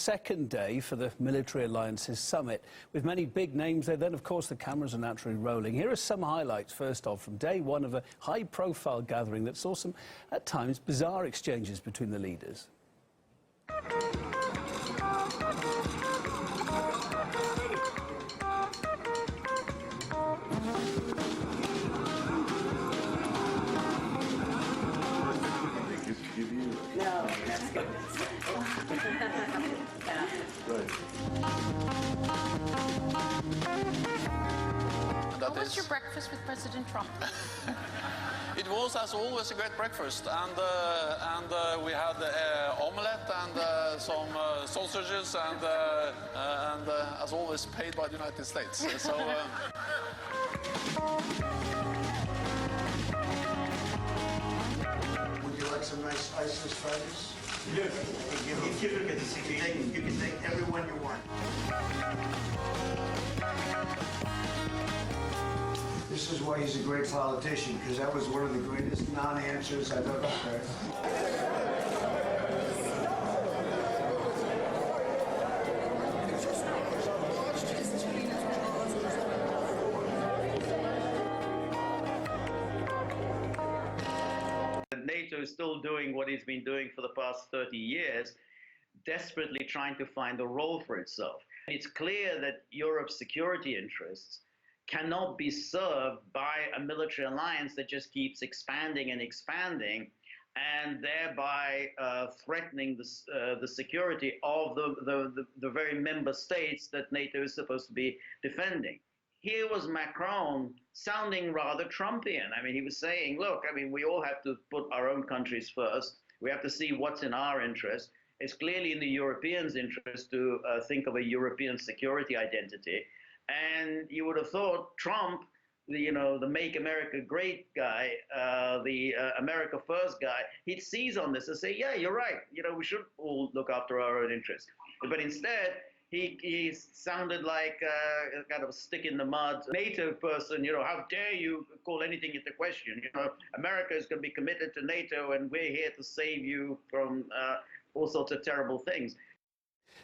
Second day for the Military Alliances Summit. With many big names there, then of course the cameras are naturally rolling. Here are some highlights, first off, from day one of a high-profile gathering that saw some, at times, bizarre exchanges between the leaders. No, that's good. What was your breakfast with President Trump? It was, as always, a great breakfast, and we had omelette and some sausages, and as always, paid by the United States. So. Would you like some nice iceless fries? Yes. You can take everyone you want. This is why he's a great politician, because that was one of the greatest non-answers I've ever heard. NATO is still doing what it's been doing for the past 30 years, desperately trying to find a role for itself. It's clear that Europe's security interests cannot be served by a military alliance that just keeps expanding and expanding, and thereby threatening the security of the very member states that NATO is supposed to be defending. Here was Macron sounding rather Trumpian. I mean, he was saying, look, I mean, we all have to put our own countries first. We have to see what's in our interest. It's clearly in the Europeans' interest to think of a European security identity. And you would have thought Trump, the Make America Great guy, the America First guy, he'd seize on this and say, yeah, you're right. We should all look after our own interests. But instead, he sounded like a kind of a stick in the mud NATO person. How dare you call anything into question? America is going to be committed to NATO, and we're here to save you from all sorts of terrible things.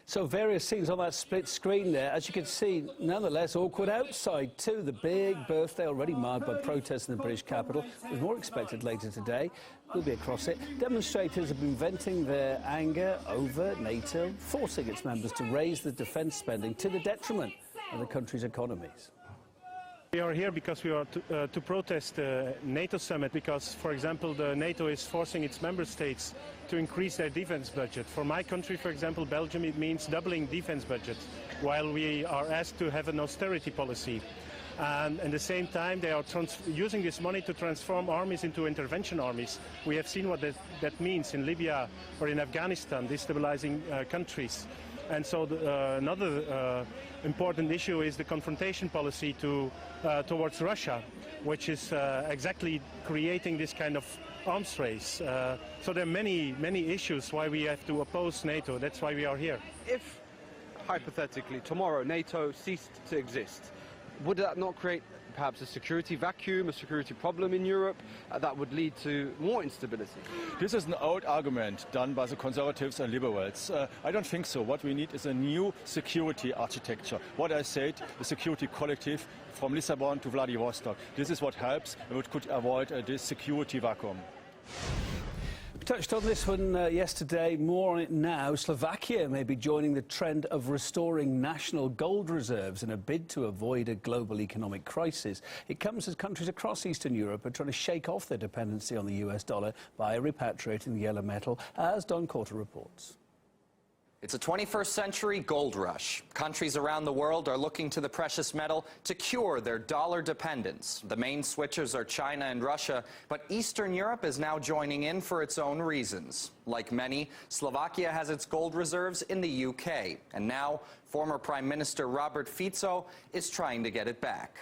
So various scenes on that split screen there. As you can see, nonetheless, awkward outside too. The big birthday already marred by protests in the British capital. There's more expected later today. We'll be across it. Demonstrators have been venting their anger over NATO, forcing its members to raise the defence spending to the detriment of the country's economies. We are here because we are to protest the NATO summit because, for example, the NATO is forcing its member states to increase their defense budget. For my country, for example, Belgium, it means doubling defense budget, while we are asked to have an austerity policy. And at the same time, they are using this money to transform armies into intervention armies. We have seen what that means in Libya or in Afghanistan, destabilizing countries. And so another important issue is the confrontation policy towards Russia, which is exactly creating this kind of arms race. So there are many issues why we have to oppose NATO. That's why we are here. If, hypothetically, tomorrow NATO ceased to exist, would that not create perhaps a security vacuum, a security problem in Europe that would lead to more instability? This is an old argument done by the conservatives and liberals. I don't think so. What we need is a new security architecture. What I said, the security collective from Lisbon to Vladivostok. This is what helps and what could avoid this security vacuum. Touched on this one yesterday, more on it now. Slovakia may be joining the trend of restoring national gold reserves in a bid to avoid a global economic crisis. It comes as countries across Eastern Europe are trying to shake off their dependency on the US dollar by repatriating the yellow metal, as Don Corter reports. It's a 21st century gold rush. Countries around the world are looking to the precious metal to cure their dollar dependence. The main switchers are China and Russia, but Eastern Europe is now joining in for its own reasons. Like many, Slovakia has its gold reserves in the UK, and now former Prime Minister Robert Fico is trying to get it back.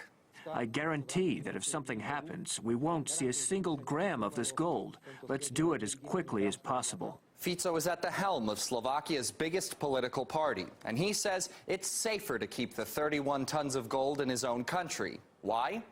I guarantee that if something happens, we won't see a single gram of this gold. Let's do it as quickly as possible. Fico is at the helm of Slovakia's biggest political party, and he says it's safer to keep the 31 tons of gold in his own country. Why?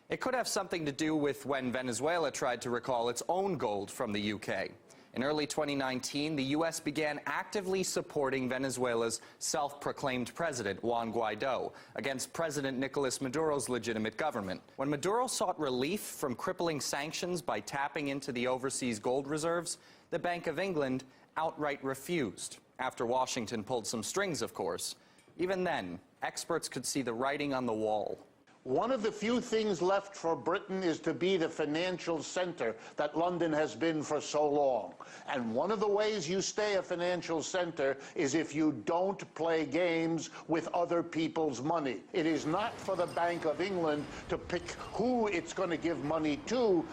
It could have something to do with when Venezuela tried to recall its own gold from the UK. In early 2019, the U.S. began actively supporting Venezuela's self-proclaimed president, Juan Guaido, against President Nicolas Maduro's legitimate government. When Maduro sought relief from crippling sanctions by tapping into the overseas gold reserves, the Bank of England outright refused, after Washington pulled some strings, of course. Even then, experts could see the writing on the wall. One of the few things left for Britain is to be the financial center that London has been for so long. And one of the ways you stay a financial center is if you don't play games with other people's money. It is not for the Bank of England to pick who it's going to give money to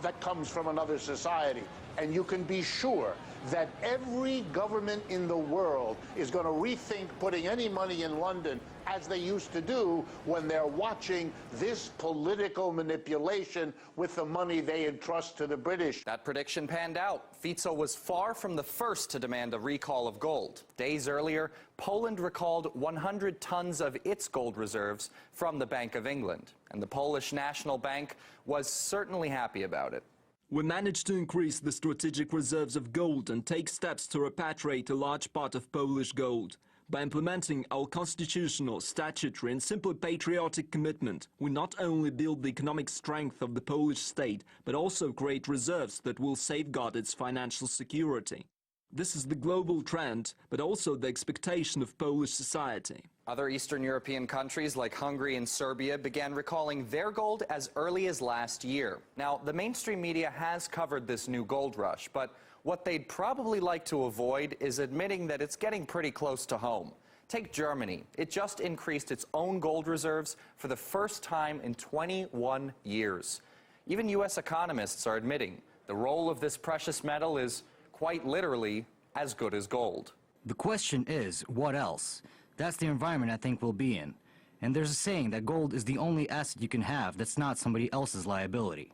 that comes from another society. And you can be sure that every government in the world is going to rethink putting any money in London, as they used to do when they're watching this political manipulation with the money they entrust to the British. That prediction panned out. Fico was far from the first to demand a recall of gold. Days earlier, Poland recalled 100 tons of its gold reserves from the Bank of England. And the Polish National Bank was certainly happy about it. We managed to increase the strategic reserves of gold and take steps to repatriate a large part of Polish gold. By implementing our constitutional, statutory and simply patriotic commitment, we not only build the economic strength of the Polish state, but also create reserves that will safeguard its financial security. This is the global trend, but also the expectation of Polish society. Other Eastern European countries like Hungary and Serbia began recalling their gold as early as last year. Now, the mainstream media has covered this new gold rush, but what they'd probably like to avoid is admitting that it's getting pretty close to home. Take Germany. It just increased its own gold reserves for the first time in 21 years. Even U.S. economists are admitting the role of this precious metal is quite literally as good as gold. The question is, what else? That's the environment I think we'll be in. And there's a saying that gold is the only asset you can have that's not somebody else's liability.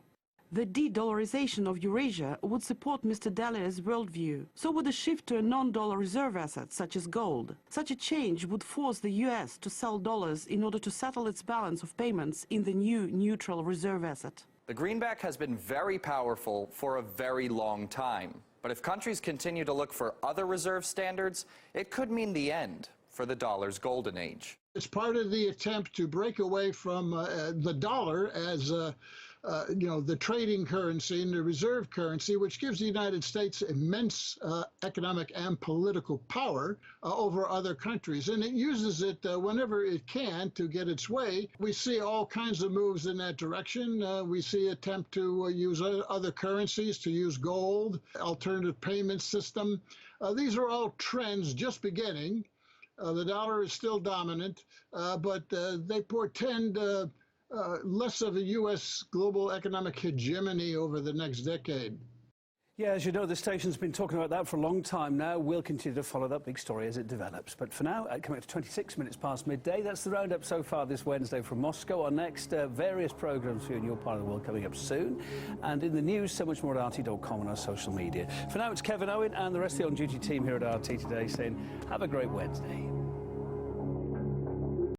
The de-dollarization of Eurasia would support Mr. Dallier's worldview. So would a shift to a non-dollar reserve asset, such as gold. Such a change would force the U.S. to sell dollars in order to settle its balance of payments in the new neutral reserve asset. The greenback has been very powerful for a very long time. But if countries continue to look for other reserve standards, it could mean the end for the dollar's golden age. It's part of the attempt to break away from the dollar as the trading currency and the reserve currency, which gives the United States immense economic and political power over other countries. And it uses it whenever it can to get its way. We see all kinds of moves in that direction. We see attempt to use other currencies, to use gold, alternative payment system. These are all trends just beginning. The dollar is still dominant, but they portend less of a U.S. global economic hegemony over the next decade. Yeah, as you know, the station's been talking about that for a long time now. We'll continue to follow that big story as it develops. But for now, coming up to 26 minutes past midday, that's the roundup so far this Wednesday from Moscow. Our next various programmes for you in your part of the world coming up soon. And in the news, so much more at RT.com and our social media. For now, it's Kevin Owen and the rest of the on-duty team here at RT Today saying, have a great Wednesday.